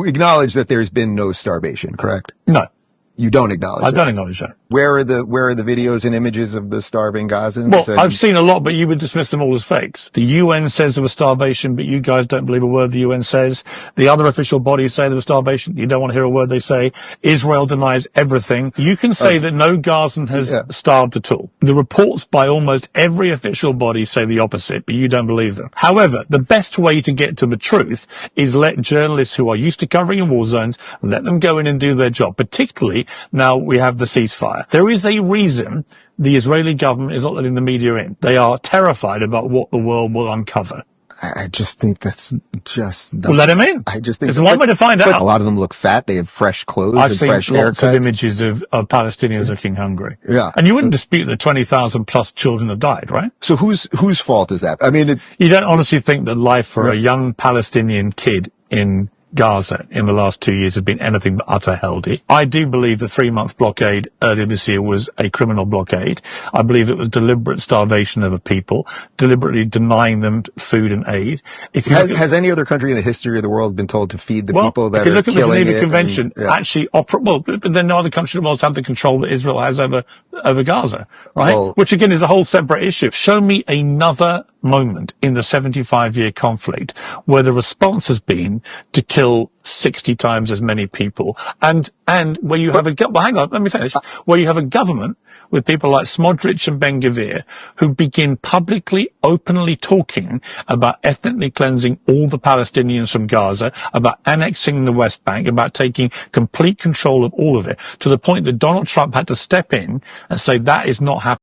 you acknowledge that there's been no starvation, correct? No. You don't acknowledge I don't acknowledge that. Where are the videos and images of the starving Gazans? Well, I've seen a lot, but you would dismiss them all as fakes. The UN says there was starvation, but you guys don't believe a word the UN says. The other official bodies say there was starvation. You don't want to hear a word they say. Israel denies everything. You can say that no Gazan has starved at all. The reports by almost every official body say the opposite, but you don't believe them. However, the best way to get to the truth is let journalists who are used to covering in war zones, let them go in and do their job, particularly now we have the ceasefire. There is a reason the Israeli government is not letting the media in. They are terrified about what the world will uncover. I just think that's just... Well, let them in. I just think... There's one way to find out. A lot of them look fat. They have fresh clothes I've and seen fresh lots haircuts. of images of Palestinians looking hungry. Yeah. And you wouldn't dispute that 20,000 plus children have died, right? So whose fault is that? I mean... You don't honestly think that life for a young Palestinian kid in Gaza in the last 2 years has been anything but utter hell-y. I do believe the 3-month blockade earlier this year was a criminal blockade. I believe it was deliberate starvation of a people, deliberately denying them food and aid. If you has any other country in the history of the world been told to feed the people that are killing it? If you look at the Geneva Convention, actually, but then no other country in the world has the control that Israel has over Gaza, right? Well, which again is a whole separate issue. Show me another moment in the 75-year conflict where the response has been to kill 60 times as many people, and where you have hang on, let me finish. Where you have a government with people like Smodrich and Ben-Gvir who begin publicly, openly talking about ethnically cleansing all the Palestinians from Gaza, about annexing the West Bank, about taking complete control of all of it, to the point that Donald Trump had to step in and say that is not happening.